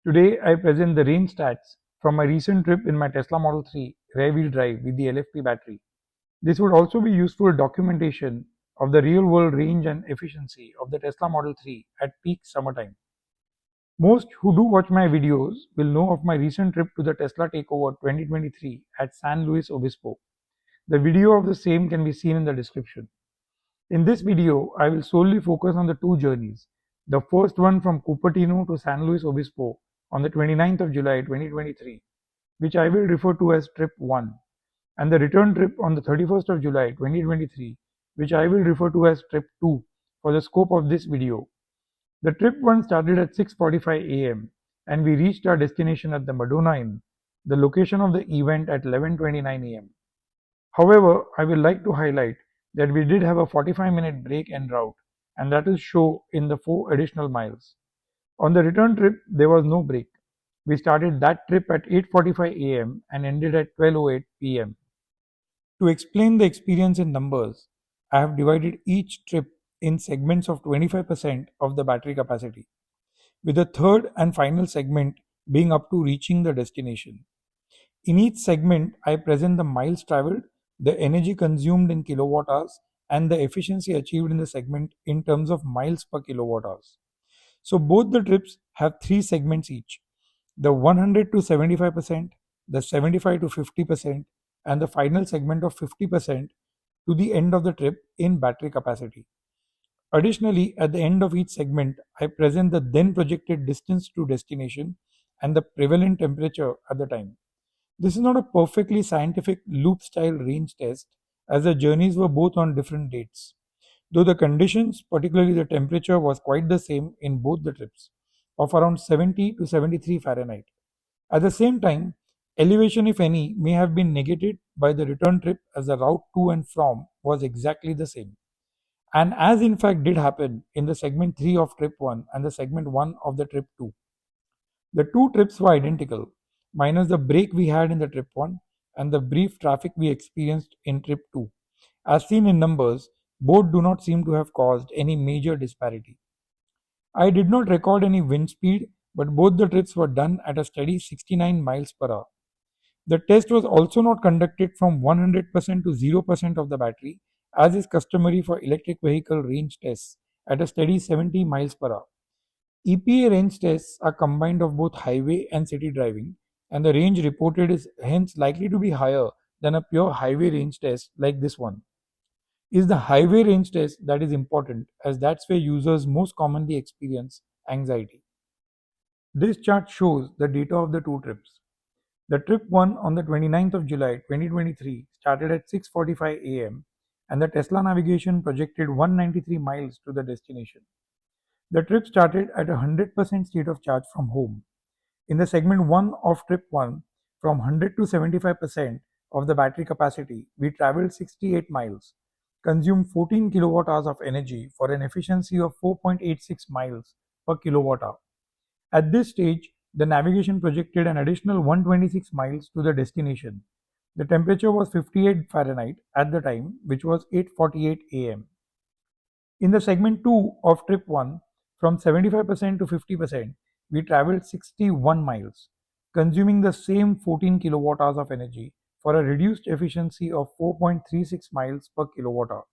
Today, I present the range stats from my recent trip in my Tesla Model 3 rear-wheel drive with the LFP battery. This would also be useful documentation of the real-world range and efficiency of the Tesla Model 3 at peak summertime. Most who do watch my videos will know of my recent trip to the Tesla Takeover 2023 at San Luis Obispo. The video of the same can be seen in the description. In this video, I will solely focus on the two journeys. The first one from Cupertino to San Luis Obispo on the 29th of July 2023, which I will refer to as Trip 1, and the return trip on the 31st of July 2023, which I will refer to as Trip 2 for the scope of this video. The Trip 1 started at 6:45 am and we reached our destination at the Madonna Inn, the location of the event at 11:29 am. However, I would like to highlight that we did have a 45-minute break en route, and that will show in the 4 additional miles. On the return trip, there was no break. We started that trip at 8:45 am and ended at 12:08 pm. To explain the experience in numbers, I have divided each trip in segments of 25% of the battery capacity, with the third and final segment being up to reaching the destination. In each segment, I present the miles traveled, the energy consumed in kilowatt hours, and the efficiency achieved in the segment in terms of miles per kilowatt hours. So both the trips have 3 segments each: the 100 to 75%, the 75 to 50%, and the final segment of 50% to the end of the trip in battery capacity. Additionally, at the end of each segment, I present the then projected distance to destination and the prevalent temperature at the time. This is not a perfectly scientific loop style range test, as the journeys were both on different dates, though the conditions, particularly the temperature, was quite the same in both the trips, of around 70 to 73 Fahrenheit. At the same time, elevation, if any, may have been negated by the return trip, as the route to and from was exactly the same. And as in fact did happen in the segment 3 of trip 1 and the segment 1 of the trip 2. The two trips were identical, minus the break we had in the trip 1 and the brief traffic we experienced in trip 2. As seen in numbers, both do not seem to have caused any major disparity. I did not record any wind speed, but both the trips were done at a steady 69 miles per hour. The test was also not conducted from 100% to 0% of the battery, as is customary for electric vehicle range tests at a steady 70 miles per hour. EPA range tests are combined of both highway and city driving, and the range reported is hence likely to be higher than a pure highway range test like this one. It is the highway range test that is important, as that's where users most commonly experience anxiety. This chart shows the data of the two trips. The trip 1 on the 29th of July 2023 started at 6:45 am and the Tesla navigation projected 193 miles to the destination. The trip started at 100% state of charge from home. In the segment 1 of trip 1, from 100 to 75% of the battery capacity, we traveled 68 miles, consumed 14 kilowatt hours of energy for an efficiency of 4.86 miles per kilowatt hour. At this stage, the navigation projected an additional 126 miles to the destination. The temperature was 58 Fahrenheit at the time, which was 8:48 am. In the segment 2 of trip 1, from 75% to 50%, we traveled 61 miles, consuming the same 14 kilowatt hours of energy for a reduced efficiency of 4.36 miles per kilowatt hour.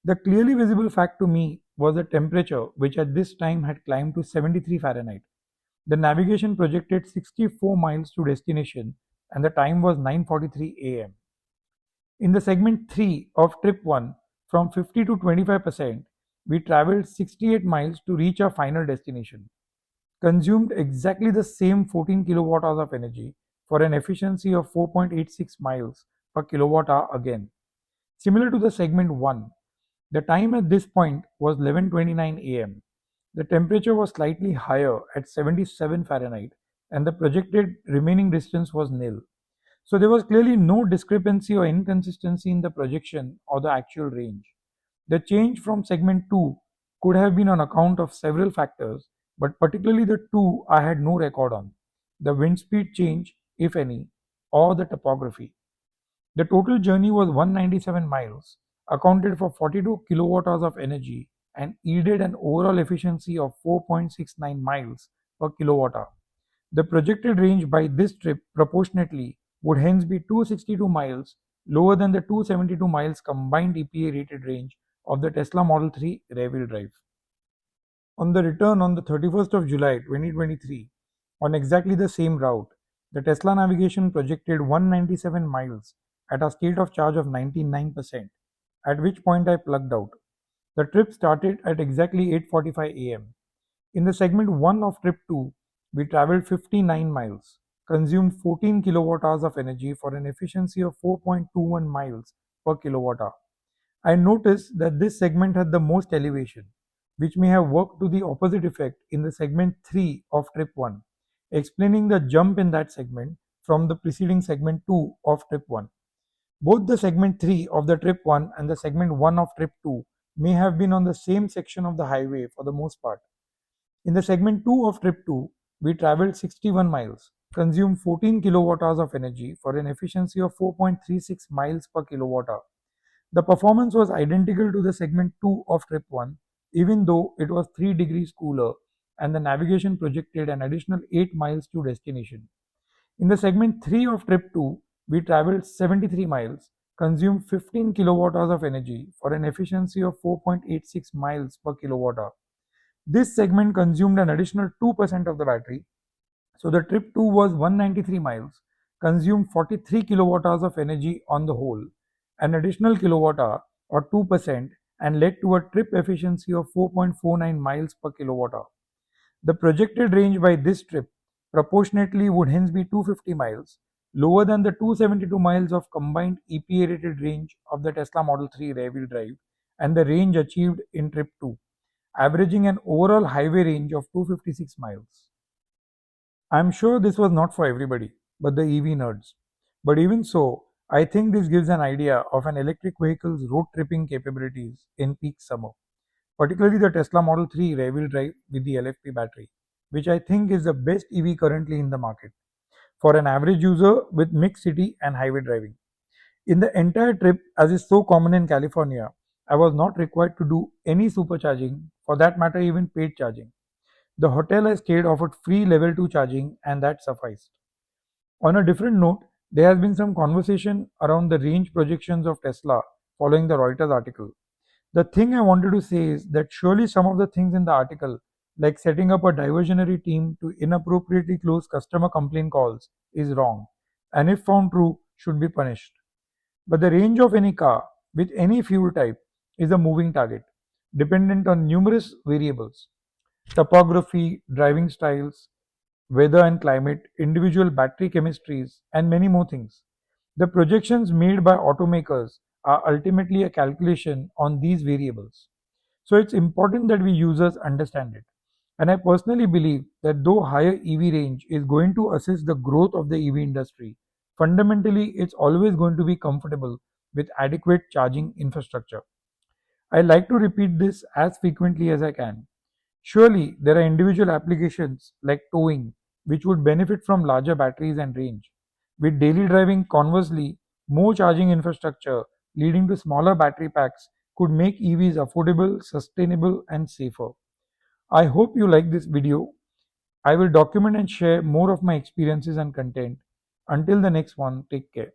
The clearly visible fact to me was the temperature, which at this time had climbed to 73 Fahrenheit. The navigation projected 64 miles to destination and the time was 9:43 am. In the segment 3 of trip 1, from 50 to 25%, we traveled 68 miles to reach our final destination, consumed exactly the same 14 kilowatt hours of energy for an efficiency of 4.86 miles per kilowatt hour again. Similar to the segment 1, the time at this point was 11:29 am. The temperature was slightly higher at 77 Fahrenheit and the projected remaining distance was nil. So there was clearly no discrepancy or inconsistency in the projection or the actual range. The change from segment 2 could have been on account of several factors, but particularly the two I had no record on: the wind speed change, if any, or the topography. The total journey was 197 miles, accounted for 42 kilowatt hours of energy, and yielded an overall efficiency of 4.69 miles per kilowatt hour. The projected range by this trip proportionately would hence be 262 miles, lower than the 272 miles combined EPA rated range of the Tesla Model 3 rear-wheel drive. On the return on the 31st of July 2023, on exactly the same route, the Tesla navigation projected 197 miles at a state of charge of 99%, at which point I plugged out. The trip started at exactly 8:45 am. In the segment 1 of trip 2, we traveled 59 miles, consumed 14 kilowatt hours of energy for an efficiency of 4.21 miles per kilowatt hour. I noticed that this segment had the most elevation, which may have worked to the opposite effect in the segment 3 of trip 1, explaining the jump in that segment from the preceding segment 2 of trip 1. Both the segment 3 of the trip 1 and the segment 1 of trip 2 may have been on the same section of the highway for the most part. In the segment 2 of trip 2, we traveled 61 miles, consumed 14 kilowatt hours of energy for an efficiency of 4.36 miles per kilowatt hour. The performance was identical to the segment 2 of trip 1, even though it was 3 degrees cooler and the navigation projected an additional 8 miles to destination. In the segment 3 of trip 2, we traveled 73 miles, consumed 15 kilowatt hours of energy for an efficiency of 4.86 miles per kilowatt hour. This segment consumed an additional 2% of the battery, so the trip 2 was 193 miles, consumed 43 kilowatt hours of energy on the whole, an additional kilowatt hour or 2%, and led to a trip efficiency of 4.49 miles per kilowatt hour. The projected range by this trip proportionately would hence be 250 miles, lower than the 272 miles of combined EPA rated range of the Tesla Model 3 rear-wheel drive and the range achieved in trip 2, averaging an overall highway range of 256 miles. I am sure this was not for everybody, but the EV nerds. But even so, I think this gives an idea of an electric vehicle's road tripping capabilities in peak summer, particularly the Tesla Model 3 rear-wheel drive with the LFP battery, which I think is the best EV currently in the market for an average user with mixed city and highway driving. In the entire trip, as is so common in California, I was not required to do any supercharging, for that matter even paid charging. The hotel I stayed offered free level 2 charging and that sufficed. On a different note, there has been some conversation around the range projections of Tesla following the Reuters article. The thing I wanted to say is that surely some of the things in the article, like setting up a diversionary team to inappropriately close customer complaint calls, is wrong, and if found true, should be punished. But the range of any car with any fuel type is a moving target, dependent on numerous variables: topography, driving styles, weather and climate, individual battery chemistries, and many more things. The projections made by automakers are ultimately a calculation on these variables. So it's important that we users understand it. And I personally believe that though higher EV range is going to assist the growth of the EV industry, fundamentally it's always going to be comfortable with adequate charging infrastructure. I like to repeat this as frequently as I can. Surely, there are individual applications like towing which would benefit from larger batteries and range. With daily driving, conversely, more charging infrastructure leading to smaller battery packs could make EVs affordable, sustainable, and safer. I hope you like this video. I will document and share more of my experiences and content. Until the next one, take care.